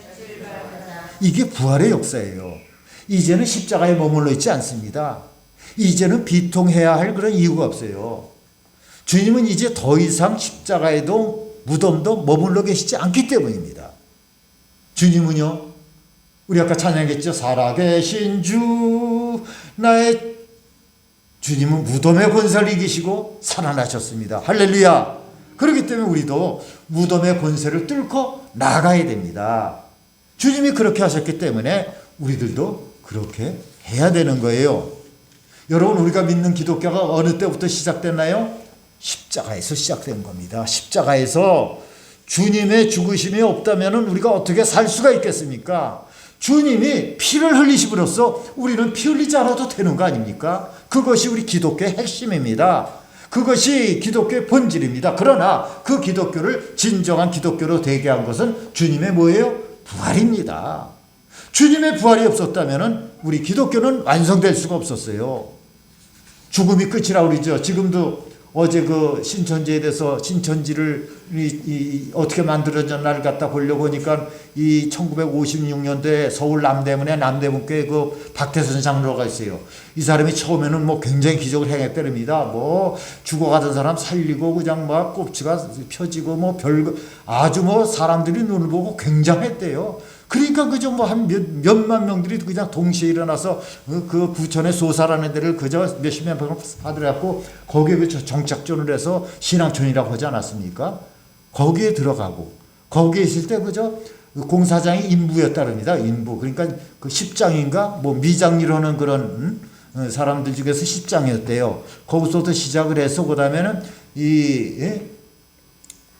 이게 부활의 역사예요. 이제는 십자가에 머물러 있지 않습니다. 이제는 비통해야 할 그런 이유가 없어요. 주님은 이제 더 이상 십자가에도 무덤도 머물러 계시지 않기 때문입니다. 주님은요. 우리 아까 찬양했죠. 살아계신 주 나의 주님은 무덤의 권세를 이기시고 살아나셨습니다. 할렐루야. 그렇기 때문에 우리도 무덤의 권세를 뚫고 나가야 됩니다. 주님이 그렇게 하셨기 때문에 우리들도 그렇게 해야 되는 거예요. 여러분 우리가 믿는 기독교가 어느 때부터 시작됐나요? 십자가에서 시작된 겁니다. 십자가에서 주님의 죽으심이 없다면 우리가 어떻게 살 수가 있겠습니까? 주님이 피를 흘리심으로써 우리는 피 흘리지 않아도 되는 거 아닙니까? 그것이 우리 기독교의 핵심입니다. 그것이 기독교의 본질입니다. 그러나 그 기독교를 진정한 기독교로 되게 한 것은 주님의 뭐예요? 부활입니다. 주님의 부활이 없었다면 우리 기독교는 완성될 수가 없었어요. 죽음이 끝이라고 그러죠. 지금도 어제 그 신천지에 대해서 신천지를 어떻게 만들어졌나를 갖다 보려고 하니까 이 1956년도에 서울 남대문에 남대문교회 그 박태선 장로가 있어요. 이 사람이 처음에는 뭐 굉장히 기적을 행했답니다. 뭐 죽어가던 사람 살리고 그냥 막 꼽치가 펴지고 뭐 별거 아주 뭐 사람들이 눈을 보고 굉장했대요. 그러니까 그저 뭐 한 몇만 명들이 그냥 동시에 일어나서 그 부천에 소사라는 데를 그저 몇십만 명을 받으려고 거기에 그 정착전을 해서 신앙촌이라고 하지 않았습니까? 거기에 들어가고 거기에 있을 때 그저 공사장이 인부였다릅니다. 인부. 그러니까 그 십장인가 뭐 미장리로 하는 그런 사람들 중에서 십장이었대요. 거기서부터 시작을 해서 그다음에는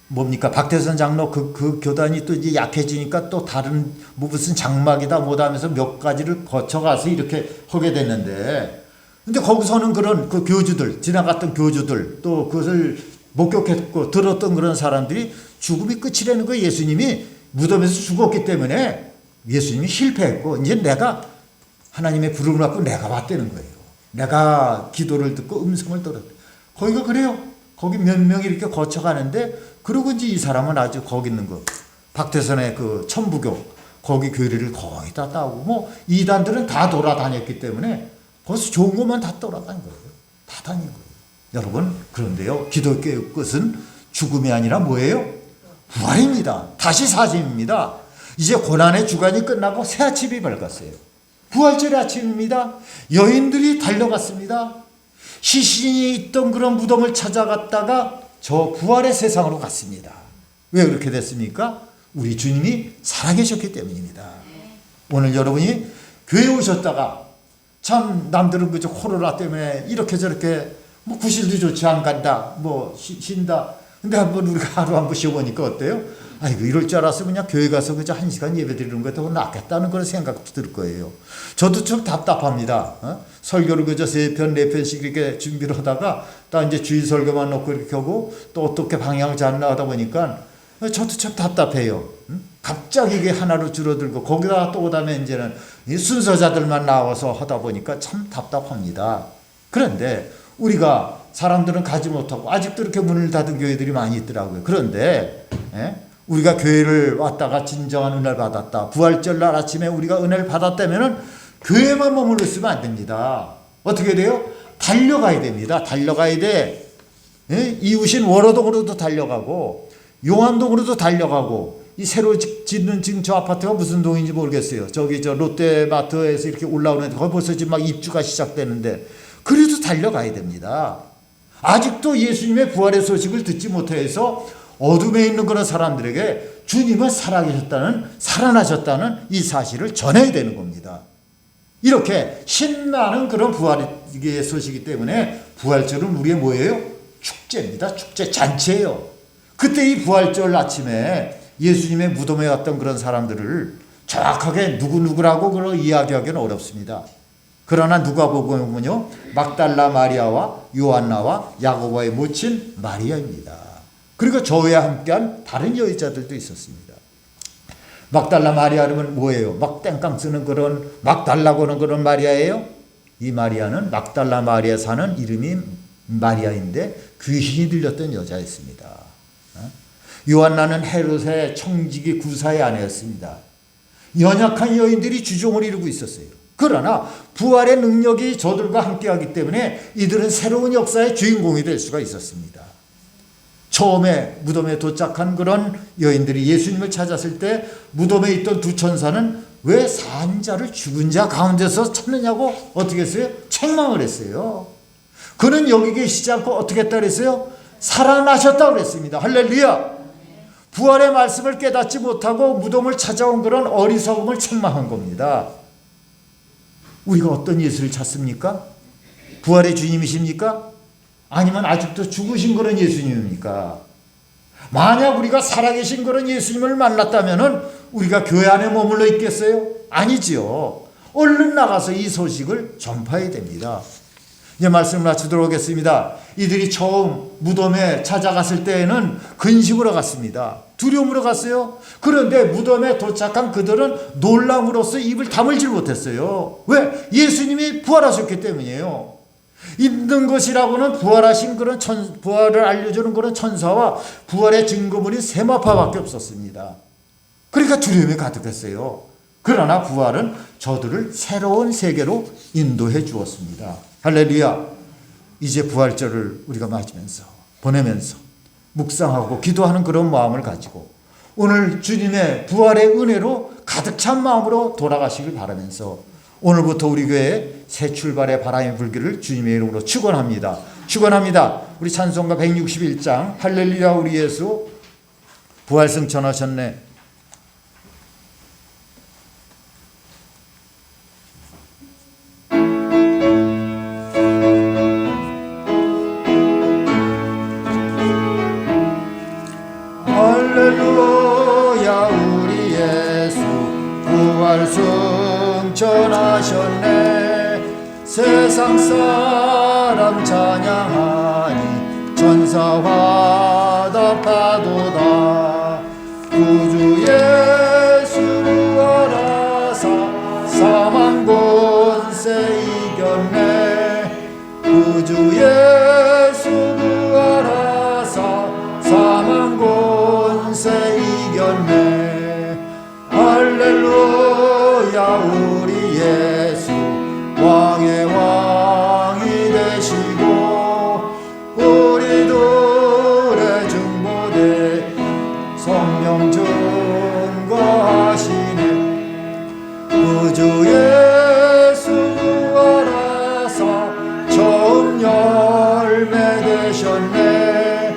뭡니까? 박태선 장로 그 교단이 또 이제 약해지니까 또 다른 뭐 무슨 장막이다 뭐다 하면서 몇 가지를 거쳐가서 이렇게 하게 됐는데 근데 거기서는 그런 그 교주들 지나갔던 교주들 또 그것을 목격했고 들었던 그런 사람들이 죽음이 끝이라는 거 예수님이 무덤에서 죽었기 때문에 예수님이 실패했고 이제 내가 하나님의 부름을 받고 내가 왔다는 거예요. 내가 기도를 듣고 음성을 들었다. 거기가 그래요. 거기 몇 명이 이렇게 거쳐가는데 그러고 이제 이 사람은 아주 거기 있는 거 박태선의 그 천부교 거기 교리를 거의 다 따고 뭐 이단들은 다 돌아다녔기 때문에 거기서 좋은 것만 다 떠나간 거예요. 다 다닌 거예요. 여러분, 그런데요, 기독교의 끝은 죽음이 아니라 뭐예요? 부활입니다. 다시 사심입니다. 이제 고난의 주간이 끝나고 새 아침이 밝았어요. 부활절의 아침입니다. 여인들이 달려갔습니다. 시신이 있던 그런 무덤을 찾아갔다가 저 부활의 세상으로 갔습니다. 왜 그렇게 됐습니까? 우리 주님이 살아계셨기 때문입니다. 오늘 여러분이 교회 오셨다가 참 남들은 그저 코로나 때문에 이렇게 저렇게 뭐 구실도 좋지 안 간다, 뭐 쉰다. 근데 한번 우리가 하루 한 번 쉬어보니까 어때요? 아이고, 이럴 줄 알았으면 그냥 교회 가서 그저 1시간 예배 드리는 것도 더 낫겠다는 그런 생각도 들 거예요. 저도 좀 답답합니다. 설교를 그저 3편, 4편씩 이렇게 준비를 하다가 딱 이제 주일 설교만 놓고 이렇게 하고 또 어떻게 방향을 잘 나가다 보니까 저도 참 답답해요. 갑자기 이게 하나로 줄어들고 거기다가 또 그다음에 이제는 이 순서자들만 나와서 하다 보니까 참 답답합니다. 그런데 우리가 사람들은 가지 못하고 아직도 이렇게 문을 닫은 교회들이 많이 있더라고요. 그런데 우리가 교회를 왔다가 진정한 은혜를 받았다. 부활절 날 아침에 우리가 은혜를 받았다면은 교회만 머물러 있으면 안 됩니다. 어떻게 돼요? 달려가야 됩니다. 달려가야 돼. 이웃인 월호동으로도 달려가고 용암동으로도 달려가고 이 새로 짓는 지금 저 아파트가 무슨 동인지 모르겠어요. 저기 저 롯데마트에서 이렇게 올라오는데 거기 벌써 지금 막 입주가 시작되는데 그래도 달려가야 됩니다. 아직도 예수님의 부활의 소식을 듣지 못해서 어둠에 있는 그런 사람들에게 주님은 살아계셨다는, 살아나셨다는 이 사실을 전해야 되는 겁니다. 이렇게 신나는 그런 부활의 소식이기 때문에 부활절은 우리의 뭐예요? 축제입니다. 축제, 잔치예요. 그때 이 부활절 아침에 예수님의 무덤에 왔던 그런 사람들을 정확하게 누구누구라고 그런 이야기하기는 어렵습니다. 그러나 누가복음은요, 막달라 마리아와 요한나와 야고보의 모친 마리아입니다. 그리고 저와 함께한 다른 여자들도 있었습니다. 막달라 마리아는 뭐예요? 막 땡깡 쓰는 그런 막 달라고 하는 그런 마리아예요? 이 마리아는 막달라 마리아 사는 이름이 마리아인데 귀신이 들렸던 여자였습니다. 요한나는 헤롯의 청지기 구사의 아내였습니다. 연약한 여인들이 주종을 이루고 있었어요. 그러나 부활의 능력이 저들과 함께하기 때문에 이들은 새로운 역사의 주인공이 될 수가 있었습니다. 처음에 무덤에 도착한 그런 여인들이 예수님을 찾았을 때 무덤에 있던 두 천사는 왜 산 자를 죽은 자 가운데서 찾느냐고 어떻게 했어요? 책망을 했어요. 그는 여기 계시지 않고 어떻게 했다 그랬어요? 살아나셨다고 그랬습니다. 할렐루야. 부활의 말씀을 깨닫지 못하고 무덤을 찾아온 그런 어리석음을 책망한 겁니다. 우리가 어떤 예수를 찾습니까? 부활의 주님이십니까? 아니면 아직도 죽으신 그런 예수님입니까? 만약 우리가 살아계신 그런 예수님을 만났다면 우리가 교회 안에 머물러 있겠어요? 아니지요. 얼른 나가서 이 소식을 전파해야 됩니다. 이제 말씀을 마치도록 하겠습니다. 이들이 처음 무덤에 찾아갔을 때에는 근심으로 갔습니다. 두려움으로 갔어요. 그런데 무덤에 도착한 그들은 놀람으로써 입을 다물질 못했어요. 왜? 예수님이 부활하셨기 때문이에요. 있는 것이라고는 부활하신 그런 부활을 알려주는 그런 천사와 부활의 증거물인 세마파밖에 없었습니다. 그러니까 두려움이 가득했어요. 그러나 부활은 저들을 새로운 세계로 인도해 주었습니다. 할렐루야. 이제 부활절을 우리가 맞으면서 보내면서 묵상하고 기도하는 그런 마음을 가지고 오늘 주님의 부활의 은혜로 가득 찬 마음으로 돌아가시길 바라면서 오늘부터 우리 교회에 새 출발의 바람이 불기를 주님의 이름으로 축원합니다. 축원합니다. 우리 찬송가 161장 할렐루야 우리 예수 부활 승천하셨네. 할렐루야 우리 예수 부활 승천하셨네. 세상 사람 찬양하니 천사와 답하도다. 구주 예수 부활하사 사망 권세 이겼네. 구주 예수 부활하사 사망 권세 이겼네. 할렐루야 우리 예수 왕의 왕 성령 증거하시네. 구주 예수 부활하사 처음 열매 되셨네.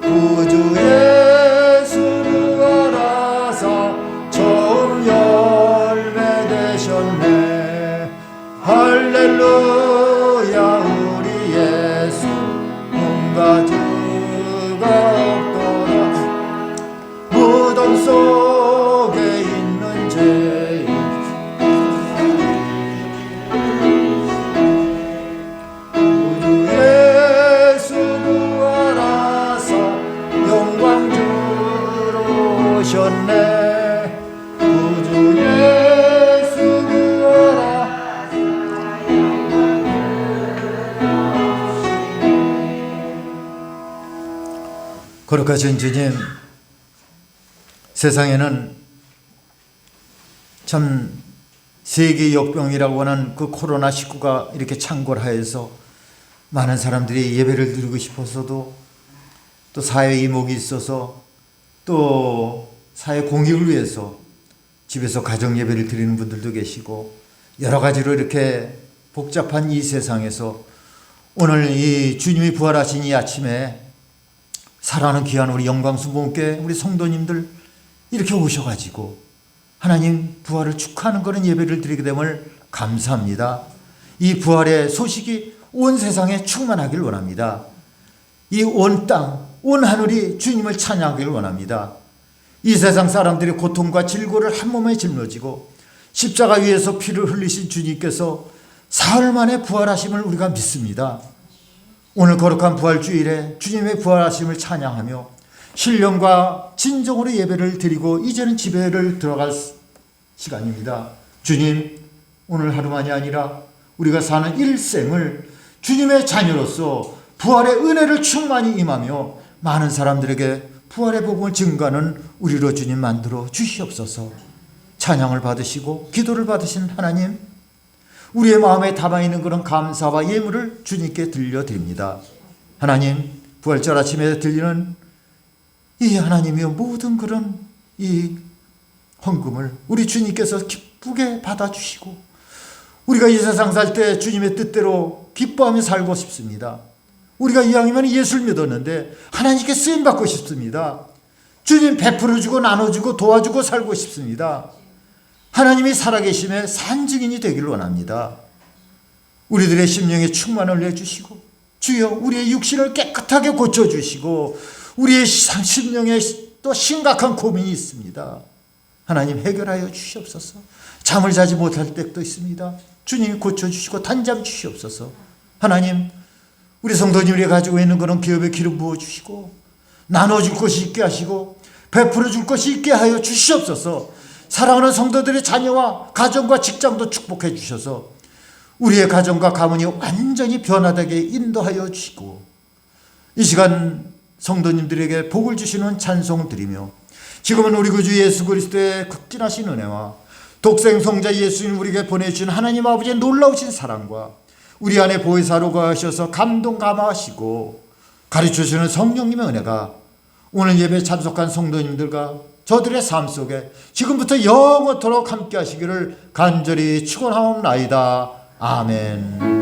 구주 예수 부활하사 처음 열매 되셨네. 할렐루야 우리 예수 문가주가 없도다. 무덤 속에 있는 죄인 구주 예수 부활하사 영광 주러 오셨네. 구주 예수 부활하사 거룩하신 주님, 세상에는 참 세계 역병이라고 하는 그 코로나19가 이렇게 창궐하여서 많은 사람들이 예배를 드리고 싶어서도 또 사회 이목이 있어서 또 사회 공익을 위해서 집에서 가정 예배를 드리는 분들도 계시고 여러 가지로 이렇게 복잡한 이 세상에서 오늘 이 주님이 부활하신 이 아침에 사랑하는 귀한 우리 영광수 부모께 우리 성도님들 이렇게 오셔가지고 하나님 부활을 축하하는 그런 예배를 드리게 됨을 감사합니다. 이 부활의 소식이 온 세상에 충만하길 원합니다. 이 온 땅, 온 하늘이 주님을 찬양하길 원합니다. 이 세상 사람들의 고통과 질고를 한 몸에 짊어지고 십자가 위에서 피를 흘리신 주님께서 사흘 만에 부활하심을 우리가 믿습니다. 오늘 거룩한 부활주일에 주님의 부활하심을 찬양하며 신령과 진정으로 예배를 드리고 이제는 집에를 들어갈 시간입니다. 주님, 오늘 하루만이 아니라 우리가 사는 일생을 주님의 자녀로서 부활의 은혜를 충만히 임하며 많은 사람들에게 부활의 복음을 증거하는 우리로 주님 만들어 주시옵소서. 찬양을 받으시고 기도를 받으신 하나님, 우리의 마음에 담아있는 그런 감사와 예물을 주님께 들려드립니다. 하나님, 부활절 아침에 들리는 이 하나님의 모든 그런 이 헌금을 우리 주님께서 기쁘게 받아주시고 우리가 이 세상 살 때 주님의 뜻대로 기뻐하며 살고 싶습니다. 우리가 이왕이면 예수를 믿었는데 하나님께 쓰임받고 싶습니다. 주님 베풀어주고 나눠주고 도와주고 살고 싶습니다. 하나님이 살아계심에 산증인이 되기를 원합니다. 우리들의 심령에 충만을 내주시고 주여 우리의 육신을 깨끗하게 고쳐주시고 우리의 심령에 또 심각한 고민이 있습니다. 하나님 해결하여 주시옵소서. 잠을 자지 못할 때도 있습니다. 주님이 고쳐주시고 단잠 주시옵소서. 하나님, 우리 성도님들이 가지고 있는 그런 기업에 기름 부어주시고 나눠줄 것이 있게 하시고 베풀어 줄 것이 있게 하여 주시옵소서. 사랑하는 성도들의 자녀와 가정과 직장도 축복해 주셔서 우리의 가정과 가문이 완전히 변화되게 인도하여 주시고 이 시간 성도님들에게 복을 주시는 찬송을 드리며 지금은 우리 구주 예수 그리스도의 극진하신 은혜와 독생 성자 예수님 우리에게 보내주신 하나님 아버지의 놀라우신 사랑과 우리 안에 보혜사로 거하셔서 감동 감화하시고 가르쳐주시는 성령님의 은혜가 오늘 예배 참석한 성도님들과 저들의 삶 속에 지금부터 영원토록 함께 하시기를 간절히 축원하옵나이다. 아멘.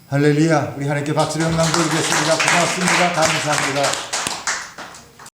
할렐루야. 우리 하나님께 박수를 영광 드리겠습니다. 고맙습니다. 감사합니다.